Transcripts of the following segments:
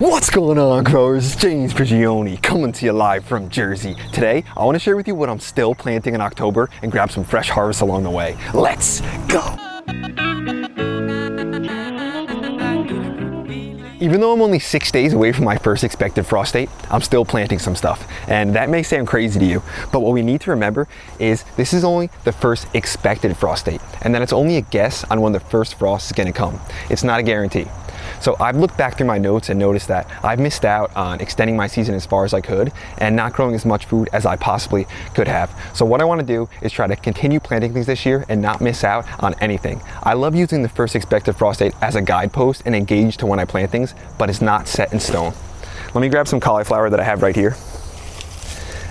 What's going on, growers? It's James Prigioni coming to you live from Jersey. Today, I want to share with you what I'm still planting in October and grab some fresh harvests along the way. Let's go! Even though I'm only 6 days away from my first expected frost date, I'm still planting some stuff. And that may sound crazy to you, but what we need to remember is this is only the first expected frost date, and that it's only a guess on when the first frost is going to come. It's not a guarantee. So I've looked back through my notes and noticed that I've missed out on extending my season as far as I could and not growing as much food as I possibly could have. So what I want to do is try to continue planting things this year and not miss out on anything. I love using the first expected frost date as a guidepost and a gauge to when I plant things, but it's not set in stone. Let me grab some cauliflower that I have right here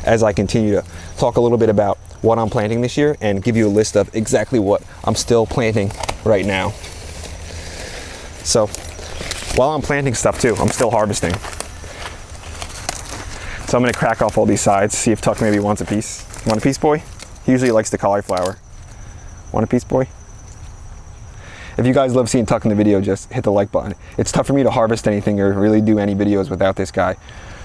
as I continue to talk a little bit about what I'm planting this year and give you a list of exactly what I'm still planting right now. So while I'm planting stuff too, I'm still harvesting. So I'm gonna crack off all these sides, see if Tuck maybe wants a piece. Want a piece, boy? He usually likes the cauliflower. Want a piece, boy? If you guys love seeing Tuck in the video, just hit the like button. It's tough for me to harvest anything or really do any videos without this guy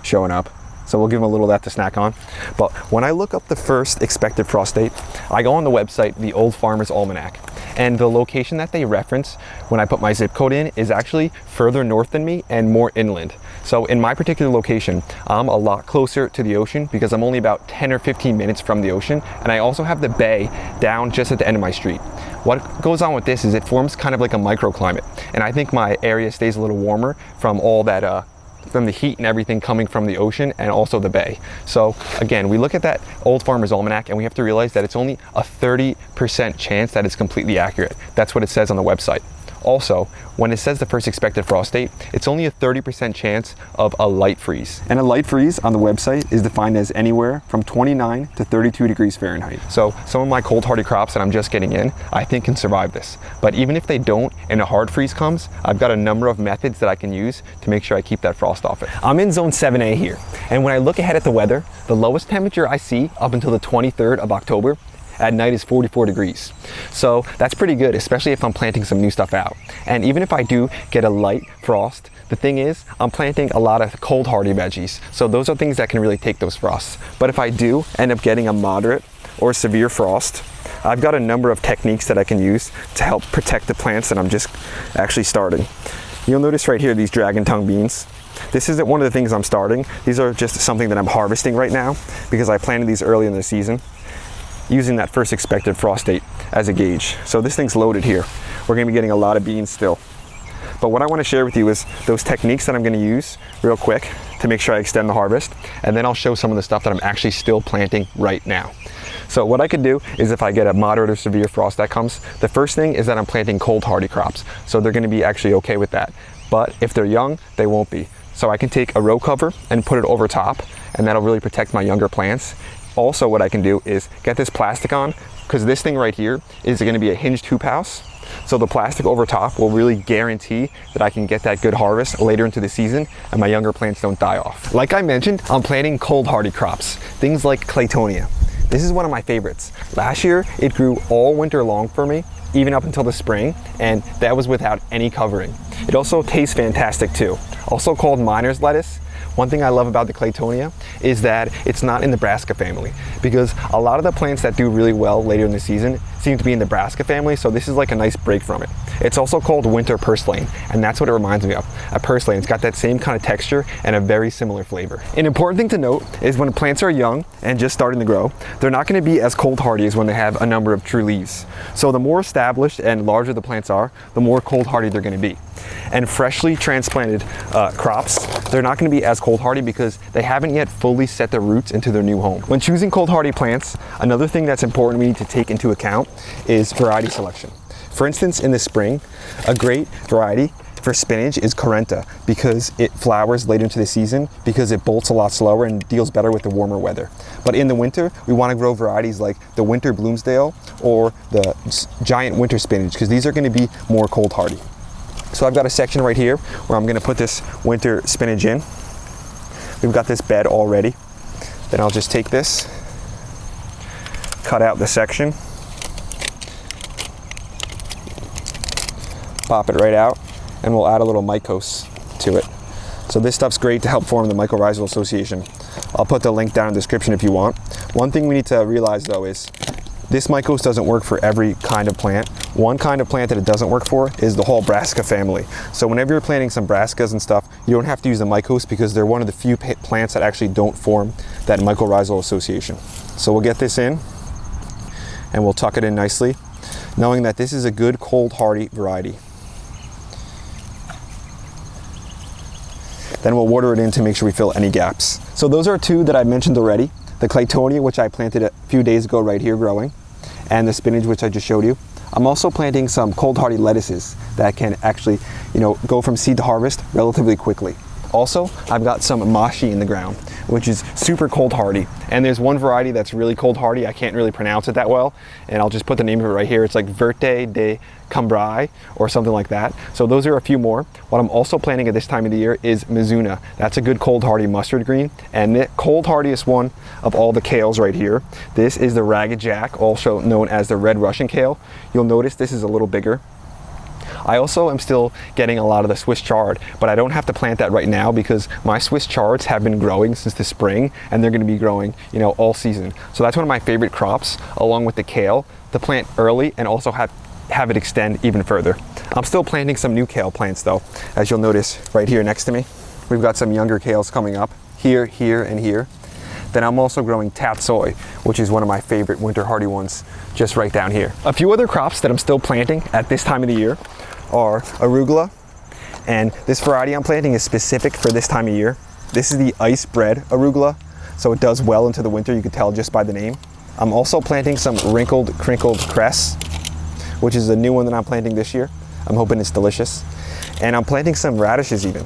showing up. So we'll give him a little of that to snack on. But when I look up the first expected frost date, I go on the website, the Old Farmer's Almanac. And the location that they reference when I put my zip code in is actually further north than me and more inland. So in my particular location, I'm a lot closer to the ocean because I'm only about 10 or 15 minutes from the ocean. And I also have the bay down just at the end of my street. What goes on with this is it forms kind of like a microclimate. And I think my area stays a little warmer from all that from the heat and everything coming from the ocean and also the bay. So again, we look at that Old Farmer's Almanac and we have to realize that it's only a 30% chance that it's completely accurate. That's what it says on the website. Also, when it says the first expected frost date, it's only a 30% chance of a light freeze. And a light freeze on the website is defined as anywhere from 29 to 32 degrees Fahrenheit. So some of my cold hardy crops that I'm just getting in, I think can survive this. But even if they don't and a hard freeze comes, I've got a number of methods that I can use to make sure I keep that frost off it. I'm in zone 7A here. And when I look ahead at the weather, the lowest temperature I see up until the 23rd of October at night is 44 degrees. So that's pretty good, especially if I'm planting some new stuff out. And even if I do get a light frost, the thing is, I'm planting a lot of cold hardy veggies. So those are things that can really take those frosts. But if I do end up getting a moderate or severe frost, I've got a number of techniques that I can use to help protect the plants that I'm just actually starting. You'll notice right here, these dragon tongue beans. This isn't one of the things I'm starting. These are just something that I'm harvesting right now because I planted these early in the season, using that first expected frost date as a gauge. So this thing's loaded here. We're gonna be getting a lot of beans still. But what I wanna share with you is those techniques that I'm gonna use real quick to make sure I extend the harvest, and then I'll show some of the stuff that I'm actually still planting right now. So what I could do is if I get a moderate or severe frost that comes, the first thing is that I'm planting cold hardy crops. So they're gonna be actually okay with that. But if they're young, they won't be. So I can take a row cover and put it over top, and that'll really protect my younger plants. Also, what I can do is get this plastic on, because this thing right here is going to be a hinged hoop house. So the plastic over top will really guarantee that I can get that good harvest later into the season and my younger plants don't die off. Like I mentioned, I'm planting cold hardy crops, things like Claytonia. This is one of my favorites. Last year, it grew all winter long for me, even up until the spring, and that was without any covering. It also tastes fantastic too. Also called miner's lettuce. One thing I love about the Claytonia is that it's not in the brassica family, because a lot of the plants that do really well later in the season seem to be in the brassica family, so this is like a nice break from it. It's also called winter purslane, and that's what it reminds me of. A purslane, it's got that same kind of texture and a very similar flavor. An important thing to note is when plants are young and just starting to grow, they're not going to be as cold hardy as when they have a number of true leaves. So the more established and larger the plants are, the more cold hardy they're going to be. And freshly transplanted crops, they're not going to be as cold hardy because they haven't yet fully set their roots into their new home. When choosing cold hardy plants, another thing that's important we need to take into account is variety selection. For instance, in the spring, a great variety for spinach is Carenta because it flowers late into the season because it bolts a lot slower and deals better with the warmer weather. But in the winter, we want to grow varieties like the winter Bloomsdale or the giant winter spinach because these are going to be more cold hardy. So I've got a section right here where I'm going to put this winter spinach in. We've got this bed already. Then I'll just take this, cut out the section, pop it right out, and we'll add a little mycose to it. So this stuff's great to help form the mycorrhizal association. I'll put the link down in the description if you want. One thing we need to realize though is this mycose doesn't work for every kind of plant. One kind of plant that it doesn't work for is the whole brassica family. So whenever you're planting some brassicas and stuff, you don't have to use the mycose because they're one of the few plants that actually don't form that mycorrhizal association. So we'll get this in and we'll tuck it in nicely, knowing that this is a good cold hardy variety. Then we'll water it in to make sure we fill any gaps. So those are two that I mentioned already. The Claytonia, which I planted a few days ago right here growing, and the spinach, which I just showed you. I'm also planting some cold hardy lettuces that can actually, go from seed to harvest relatively quickly. Also, I've got some mashi in the ground, which is super cold hardy. And there's one variety that's really cold hardy. I can't really pronounce it that well, and I'll just put the name of it right here. It's like Verte de Cambrai or something like that. So those are a few more. What I'm also planting at this time of the year is Mizuna. That's a good cold hardy mustard green, and the cold hardiest one of all the kales right here. This is the Ragged Jack, also known as the Red Russian kale. You'll notice this is a little bigger. I also am still getting a lot of the Swiss chard, but I don't have to plant that right now because my Swiss chards have been growing since the spring, and they're going to be growing, all season. So that's one of my favorite crops, along with the kale, to plant early and also have it extend even further. I'm still planting some new kale plants though, as you'll notice right here next to me. We've got some younger kales coming up here, here, and here. Then I'm also growing tatsoi, which is one of my favorite winter hardy ones, just right down here. A few other crops that I'm still planting at this time of the year are arugula, and this variety I'm planting is specific for this time of year. This is the ice bred arugula, so it does well into the winter. You can tell just by the name. I'm also planting some wrinkled crinkled cress, which is a new one that I'm planting this year. I'm hoping it's delicious. And I'm planting some radishes even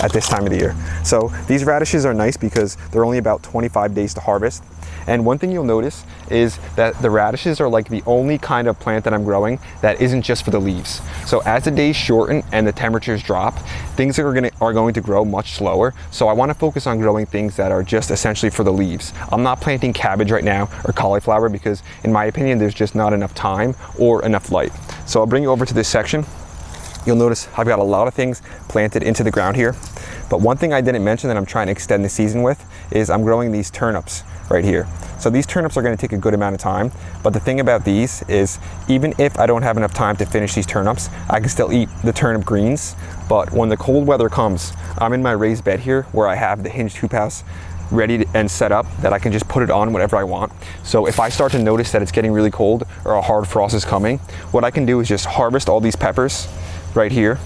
at this time of the year. So these radishes are nice because they're only about 25 days to harvest. And one thing you'll notice is that the radishes are like the only kind of plant that I'm growing that isn't just for the leaves. So as the days shorten and the temperatures drop, things are going to grow much slower. So I want to focus on growing things that are just essentially for the leaves. I'm not planting cabbage right now or cauliflower because in my opinion, there's just not enough time or enough light. So I'll bring you over to this section. You'll notice I've got a lot of things planted into the ground here. But one thing I didn't mention that I'm trying to extend the season with is I'm growing these turnips right here. So these turnips are going to take a good amount of time, but the thing about these is even if I don't have enough time to finish these turnips, I can still eat the turnip greens. But when the cold weather comes, I'm in my raised bed here where I have the hinged hoop house ready and set up that I can just put it on whenever I want. So if I start to notice that it's getting really cold or a hard frost is coming, what I can do is just harvest all these peppers right here,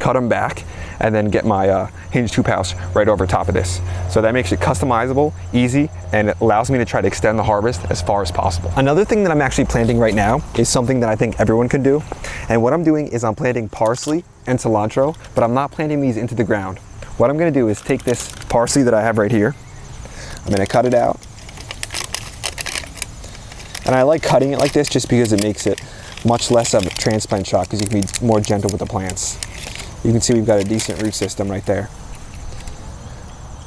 cut them back, and then get my hinged hoop house right over top of this. So that makes it customizable, easy, and it allows me to try to extend the harvest as far as possible. Another thing that I'm actually planting right now is something that I think everyone can do. And what I'm doing is I'm planting parsley and cilantro, but I'm not planting these into the ground. What I'm gonna do is take this parsley that I have right here, I'm gonna cut it out. And I like cutting it like this just because it makes it much less of a transplant shock because you can be more gentle with the plants. You can see we've got a decent root system right there.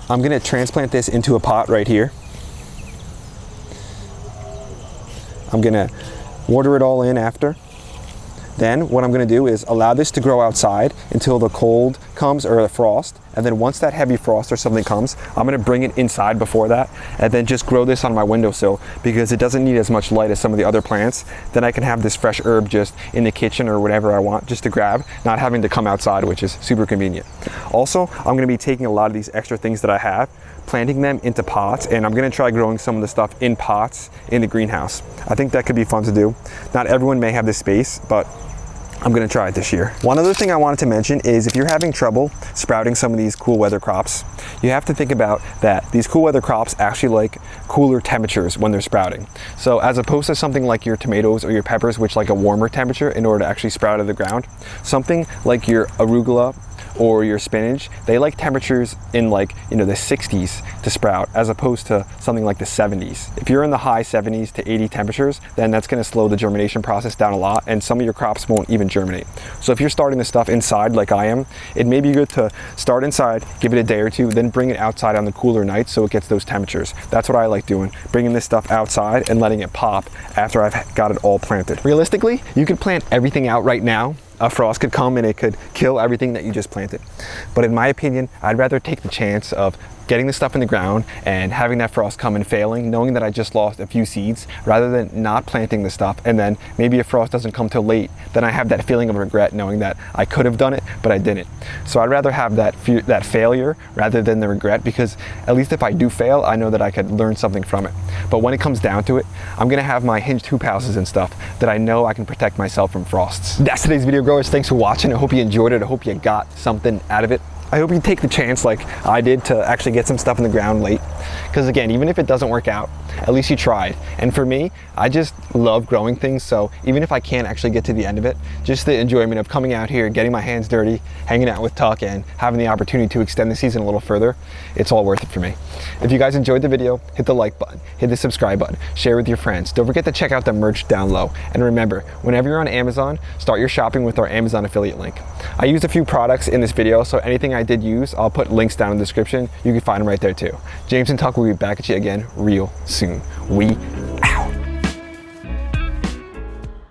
I'm gonna transplant this into a pot right here. I'm gonna water it all in after. Then what I'm gonna do is allow this to grow outside until the cold comes or the frost. And then once that heavy frost or something comes, I'm gonna bring it inside before that and then just grow this on my windowsill because it doesn't need as much light as some of the other plants. Then I can have this fresh herb just in the kitchen or whatever I want just to grab, not having to come outside, which is super convenient. Also, I'm gonna be taking a lot of these extra things that I have, planting them into pots, and I'm gonna try growing some of the stuff in pots in the greenhouse. I think that could be fun to do. Not everyone may have this space, but I'm gonna try it this year. One other thing I wanted to mention is if you're having trouble sprouting some of these cool weather crops, you have to think about that these cool weather crops actually like cooler temperatures when they're sprouting. So as opposed to something like your tomatoes or your peppers, which like a warmer temperature in order to actually sprout out of the ground, something like your arugula or your spinach, they like temperatures in like, the 60s to sprout as opposed to something like the 70s. If you're in the high 70s to 80 temperatures, then that's gonna slow the germination process down a lot and some of your crops won't even germinate. So if you're starting this stuff inside like I am, it may be good to start inside, give it a day or two, then bring it outside on the cooler nights so it gets those temperatures. That's what I like doing, bringing this stuff outside and letting it pop after I've got it all planted. Realistically, you can plant everything out right now a frost could come and it could kill everything that you just planted. But in my opinion, I'd rather take the chance of getting the stuff in the ground and having that frost come and failing, knowing that I just lost a few seeds, rather than not planting the stuff and then maybe a frost doesn't come till late. Then I have that feeling of regret knowing that I could have done it, but I didn't. So I'd rather have that failure rather than the regret, because at least if I do fail, I know that I could learn something from it. But when it comes down to it, I'm gonna have my hinged hoop houses and stuff that I know I can protect myself from frosts. That's today's video, growers. Thanks for watching. I hope you enjoyed it. I hope you got something out of it. I hope you take the chance like I did to actually get some stuff in the ground late. Because again, even if it doesn't work out, at least you tried. And for me, I just love growing things. So even if I can't actually get to the end of it, just the enjoyment of coming out here, getting my hands dirty, hanging out with Tuck, and having the opportunity to extend the season a little further, it's all worth it for me. If you guys enjoyed the video, hit the like button, hit the subscribe button, share with your friends. Don't forget to check out the merch down low. And remember, whenever you're on Amazon, start your shopping with our Amazon affiliate link. I used a few products in this video, so anything I did use, I'll put links down in the description. You can find them right there too. James and Tuck will be back at you again real soon. We